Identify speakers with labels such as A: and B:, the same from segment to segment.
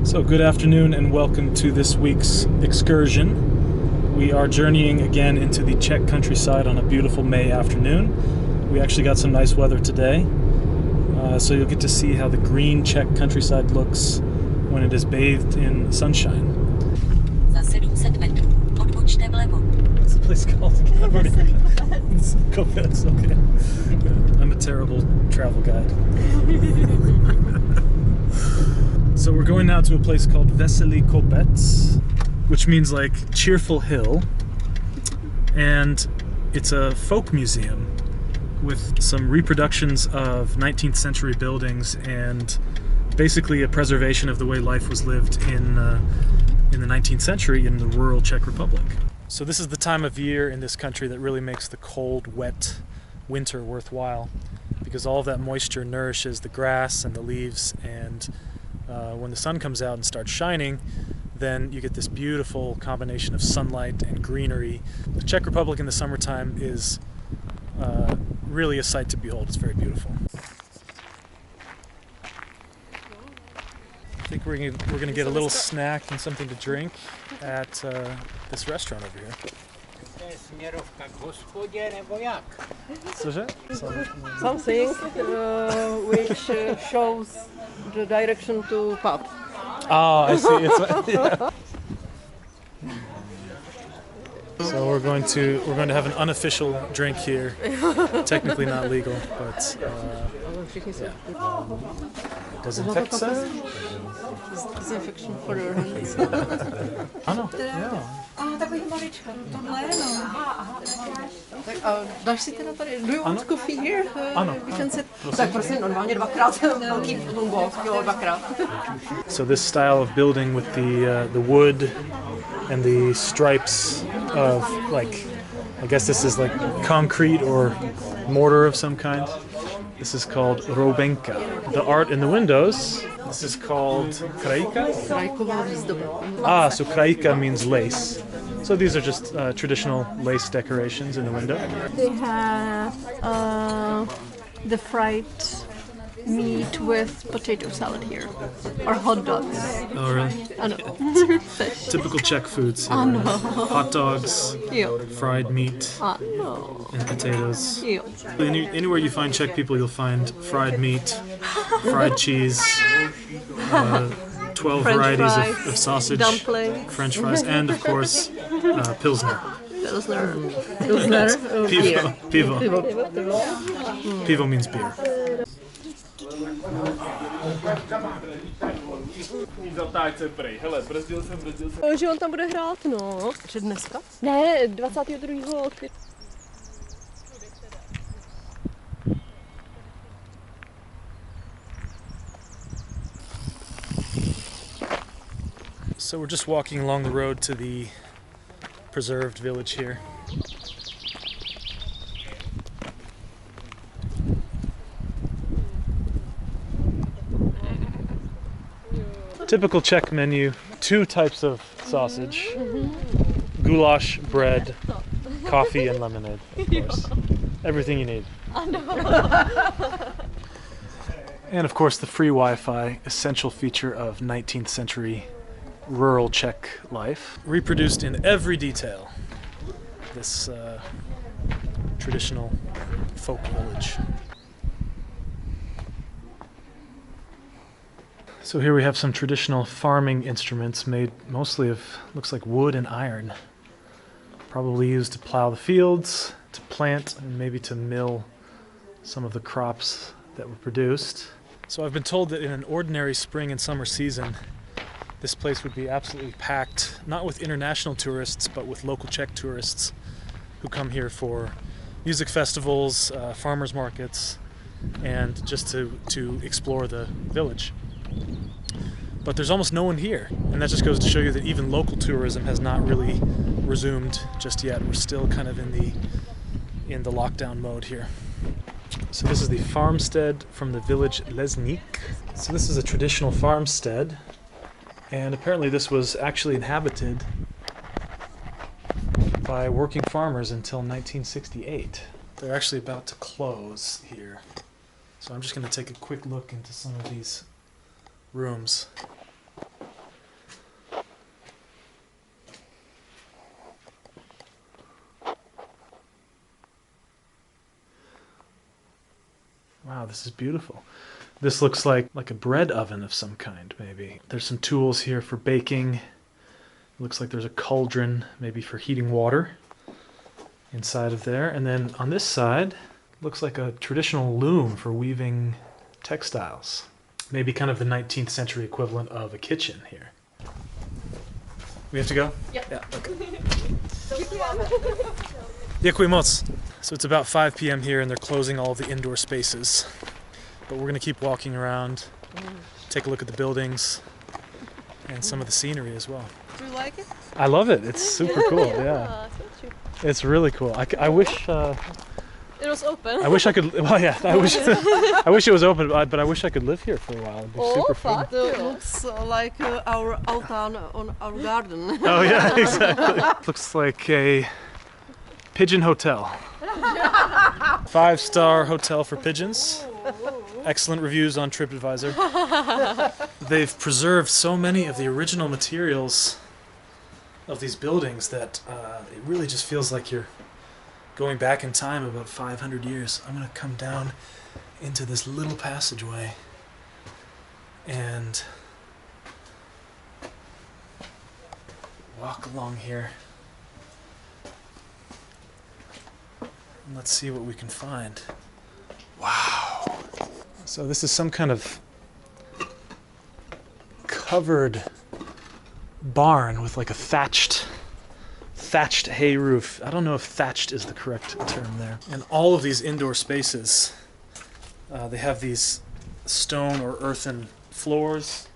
A: So good afternoon and welcome to this week's excursion. We are journeying again into the Czech countryside on a beautiful May afternoon. We actually got some nice weather today, so you'll get to see how the green Czech countryside looks when it is bathed in sunshine.
B: Za 700 metrů odbočte vlevo.
A: What's the place called? Veselý Kopec, okay. I'm a terrible travel guide. So we're going now to a place called Veselý Kopec, which means like cheerful hill, and it's a folk museum with some reproductions of 19th century buildings and basically a preservation of the way life was lived in the 19th century in the rural Czech Republic. So this is the time of year in this country that really makes the cold, wet winter worthwhile, because all of that moisture nourishes the grass and the leaves, and when the sun comes out and starts shining, then you get this beautiful combination of sunlight and greenery. The Czech Republic in the summertime is really a sight to behold. It's very beautiful. I think we're gonna get a little snack and something to drink at this restaurant over here.
C: Something which shows the direction to pub.
A: Oh, I see. Yeah. So we're going to have an unofficial drink here. Technically not legal, but yeah. Desinfekce?
C: Disinfection for your hands.
A: Ano, jo.
B: Takový malička, tohle jenom.
C: Tak dáš si teda tady, do you want coffee here?
A: Ano.
C: Tak prosím, normálně dvakrát, velký bonbon, jo, dvakrát.
A: So this style of building with the wood and the stripes of, like, I guess this is like concrete or mortar of some kind. This is called roubenka. The art in the windows, this is called krajka?
C: Krajková výzdoba.
A: Ah, so krajka means lace. So these are just traditional lace decorations in the window.
D: They have the fried meat with potato salad here, or hot dogs.
A: Oh, really?
D: I know. Fish.
A: Typical Czech foods here.
D: I know.
A: Hot dogs,
D: Ew.
A: fried meat,
D: I know.
A: and potatoes.
D: Ew.
A: Anywhere you find Czech people, you'll find fried meat, fried cheese, 12
D: French
A: varieties
D: fries,
A: of sausage,
D: dumplings.
A: French fries, and of course, Pilsner.
D: Pilsner.
A: Pivo. Pivo. Pivo means beer.
D: Že on tam bude hrát, no.
C: Že dneska?
D: Ne, 22. května.
A: So we're just walking along the road to the preserved village here. Typical Czech menu, 2 types of sausage, goulash, bread, coffee, and lemonade, of course. Everything you need. And of course the free Wi-Fi, essential feature of 19th century rural Czech life. Reproduced in every detail, this traditional folk village. So here we have some traditional farming instruments made mostly of, looks like wood and iron. Probably used to plow the fields, to plant, and maybe to mill some of the crops that were produced. So I've been told that in an ordinary spring and summer season, this place would be absolutely packed, not with international tourists, but with local Czech tourists who come here for music festivals, farmers markets, and just to explore the village. But there's almost no one here, and that just goes to show you that even local tourism has not really resumed just yet. We're still kind of in the lockdown mode here. So this is the farmstead from the village Lesník. So this is a traditional farmstead, and apparently this was actually inhabited by working farmers until 1968. They're actually about to close here. So I'm just going to take a quick look into some of these rooms. Wow, this is beautiful. This looks like a bread oven of some kind, maybe. There's some tools here for baking. Looks like there's a cauldron, maybe for heating water inside of there. And then on this side, looks like a traditional loom for weaving textiles. Maybe kind of the 19th century equivalent of a kitchen here. We have to go?
C: Yep.
A: Yeah, okay. Děkuji moc. So it's about 5 p.m. here and they're closing all of the indoor spaces. But we're going to keep walking around, take a look at the buildings and some of the scenery as well.
C: Do you like it?
A: I love it. It's super cool. Yeah. It's really cool. I wish
C: It was open.
A: I wish I could. Well, yeah. I wish it was open, but I wish I could live here for a while. It'd be super fun.
C: It looks like our altan on our garden.
A: Oh yeah, exactly. Looks like a pigeon hotel. 5-star hotel for pigeons. Excellent reviews on TripAdvisor. They've preserved so many of the original materials of these buildings that it really just feels like you're going back in time about 500 years. I'm going to come down into this little passageway and walk along here. And let's see what we can find. Wow. So this is some kind of covered barn with like a thatched hay roof. I don't know if thatched is the correct term there. And all of these indoor spaces, they have these stone or earthen floors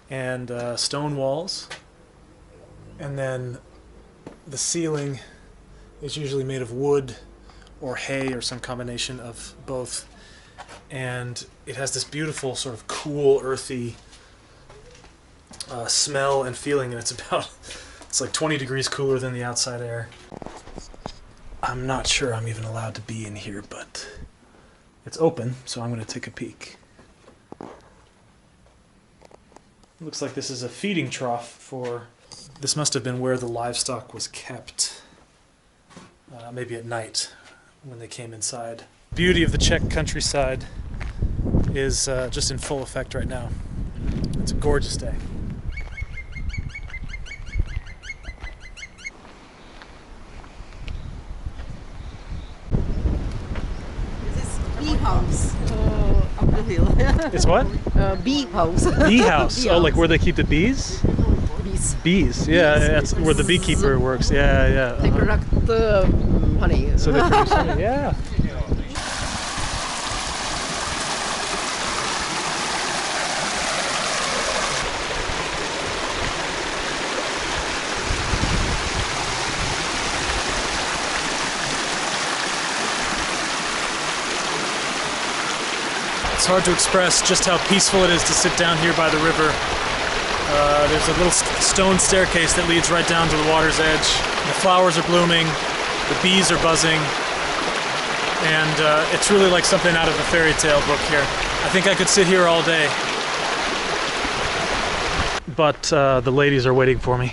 A: and stone walls. And then the ceiling is usually made of wood or hay or some combination of both. And it has this beautiful sort of cool, earthy smell and feeling, and it's like 20 degrees cooler than the outside air. I'm not sure I'm even allowed to be in here, but it's open, so I'm going to take a peek. Looks like this is a feeding trough for... This must have been where the livestock was kept, maybe at night when they came inside. Beauty of the Czech countryside is just in full effect right now. It's a gorgeous day.
C: Bee house up the hill.
A: It's what?
C: Bee house.
A: Bee house. Oh, like where they keep the bees?
C: Bees.
A: Bees. Yeah, that's where the beekeeper works. Yeah, yeah.
C: They product honey.
A: So they produce honey. Yeah. It's hard to express just how peaceful it is to sit down here by the river. There's a little stone staircase that leads right down to the water's edge. The flowers are blooming, the bees are buzzing, and it's really like something out of a fairy tale book here. I think I could sit here all day. But the ladies are waiting for me.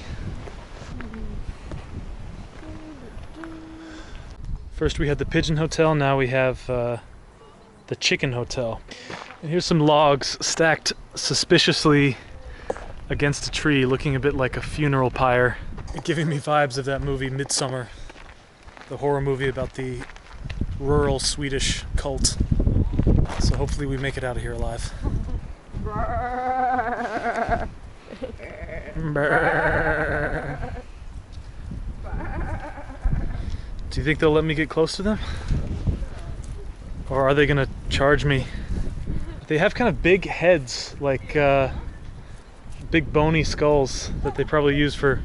A: First we had the pigeon hotel, now we have the chicken hotel. And here's some logs stacked suspiciously against a tree, looking a bit like a funeral pyre. Giving me vibes of that movie Midsummer, the horror movie about the rural Swedish cult. So hopefully we make it out of here alive. Do you think they'll let me get close to them? Or are they gonna charge me? They have kind of big heads, like big bony skulls that they probably use for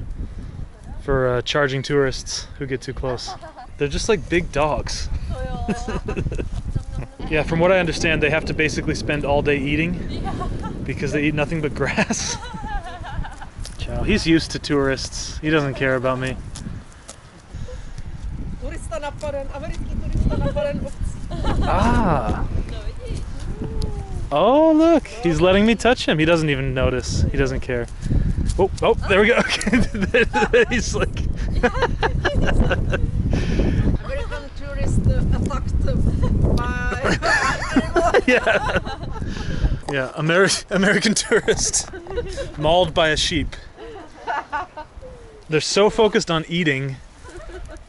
A: charging tourists who get too close. They're just like big dogs. Yeah, from what I understand, they have to basically spend all day eating because they eat nothing but grass. Ciao. He's used to tourists. He doesn't care about me. Ah. Oh, look. He's letting me touch him. He doesn't even notice. He doesn't care. Oh, there we go. He's like...
C: American tourist attacked by animal.
A: Yeah. Yeah, American tourist mauled by a sheep. They're so focused on eating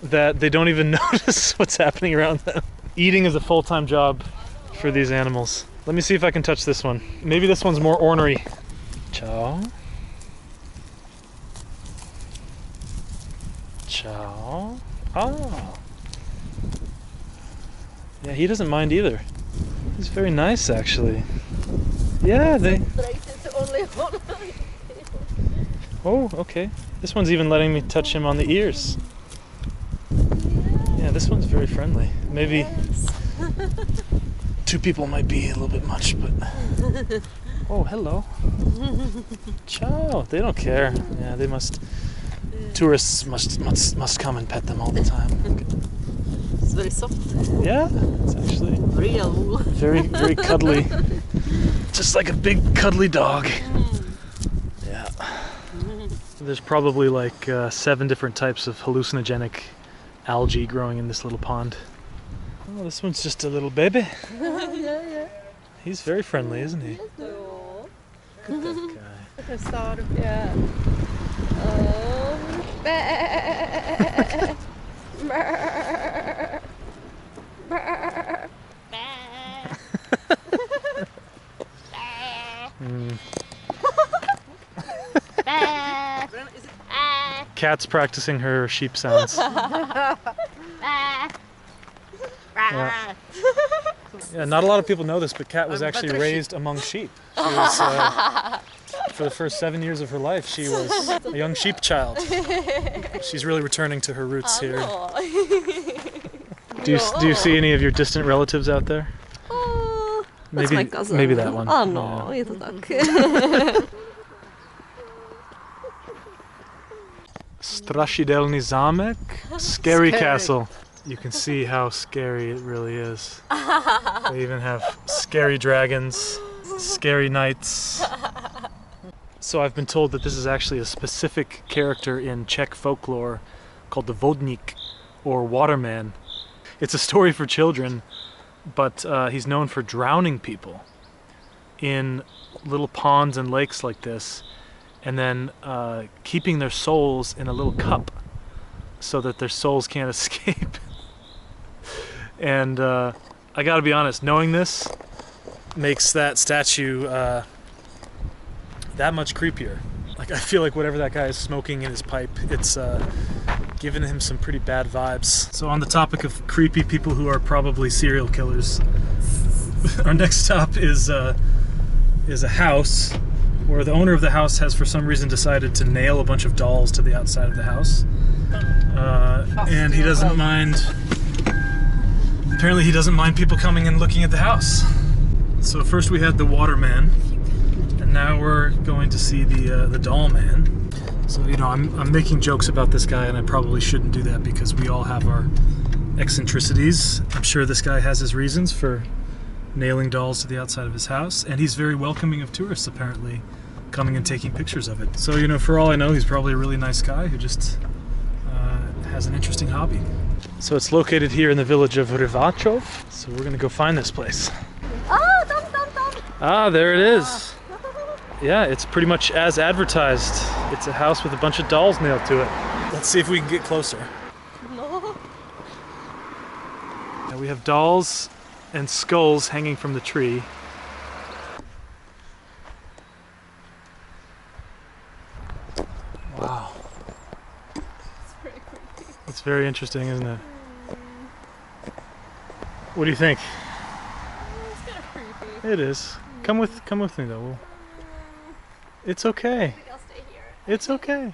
A: that they don't even notice what's happening around them. Eating is a full-time job for these animals. Let me see if I can touch this one. Maybe this one's more ornery. Ciao. Ciao. Oh. Yeah, he doesn't mind either. He's very nice, actually. Yeah, they... Oh, okay. This one's even letting me touch him on the ears. Yeah, this one's very friendly. Maybe two people might be a little bit much, but... Oh, hello. Ciao. They don't care. Yeah, they must... Tourists must come and pet them all the time.
C: It's very soft.
A: Yeah, it's actually
C: Real.
A: very cuddly. Just like a big cuddly dog. Yeah. There's probably like 7 different types of hallucinogenic algae growing in this little pond. Oh, this one's just a little baby.
C: Yeah.
A: He's very friendly, isn't he? Look at that guy.
D: The start.
C: Yeah.
A: Cat's practicing her sheep sounds. Yeah. Yeah, not a lot of people know this, but Cat was actually raised among sheep. She was, for the first 7 years of her life, she was a young sheep child. She's really returning to her roots here. Do you see any of your distant relatives out there?
C: That's my cousin.
A: Maybe that one.
C: Ano, je to tak.
A: Strašidelný zámek, scary castle. You can see how scary it really is. They even have scary dragons, scary knights. So I've been told that this is actually a specific character in Czech folklore called the vodník, or waterman. It's a story for children, but he's known for drowning people in little ponds and lakes like this, and then keeping their souls in a little cup so that their souls can't escape. And I gotta be honest, knowing this makes that statue that much creepier. Like, I feel like whatever that guy is smoking in his pipe, it's giving him some pretty bad vibes. So on the topic of creepy people who are probably serial killers, our next stop is a house where the owner of the house has for some reason decided to nail a bunch of dolls to the outside of the house. And he doesn't mind... Apparently he doesn't mind people coming and looking at the house. So first we had the waterman, and now we're going to see the doll man. So, you know, I'm making jokes about this guy, and I probably shouldn't do that because we all have our eccentricities. I'm sure this guy has his reasons for nailing dolls to the outside of his house, and he's very welcoming of tourists, apparently, coming and taking pictures of it. So, you know, for all I know, he's probably a really nice guy who just has an interesting hobby. So it's located here in the village of Rváčov, so we're gonna go find this place. Ah, there it is. Yeah, it's pretty much as advertised. It's a house with a bunch of dolls nailed to it. Let's see if we can get closer. Now we have dolls and skulls hanging from the tree. Wow. It's very interesting, isn't it? What do you think?
D: It's kind of creepy.
A: It is. Come with me though. It's okay.
D: I think I'll stay here.
A: It's okay.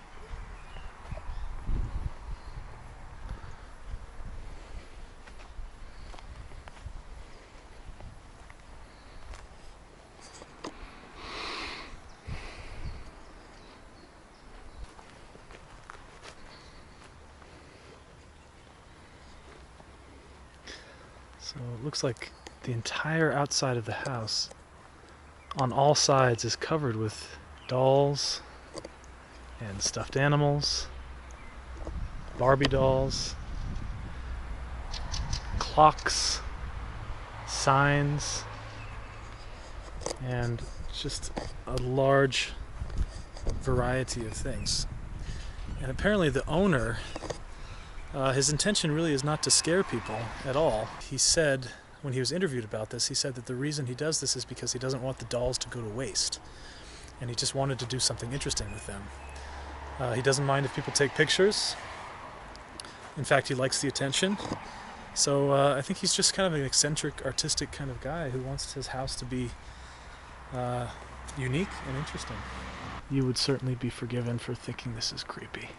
A: So it looks like the entire outside of the house on all sides is covered with dolls and stuffed animals, Barbie dolls, clocks, signs, and just a large variety of things. And apparently the owner, his intention really is not to scare people at all. He said, when he was interviewed about this, he said that the reason he does this is because he doesn't want the dolls to go to waste. And he just wanted to do something interesting with them. He doesn't mind if people take pictures. In fact, he likes the attention. So I think he's just kind of an eccentric, artistic kind of guy who wants his house to be unique and interesting. You would certainly be forgiven for thinking this is creepy.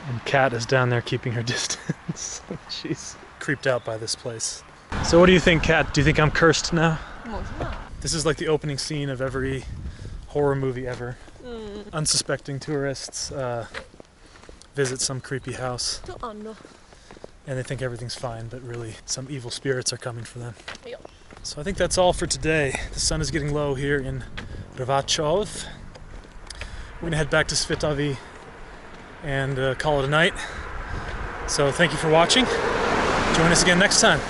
A: And Kat is down there keeping her distance. She's creeped out by this place. So what do you think, Kat? Do you think I'm cursed now? This is like the opening scene of every horror movie ever. Unsuspecting tourists visit some creepy house. And they think everything's fine, but really some evil spirits are coming for them. So I think that's all for today. The sun is getting low here in Rváčov. We're gonna head back to Svitavy and call it a night. So thank you for watching. Join us again next time.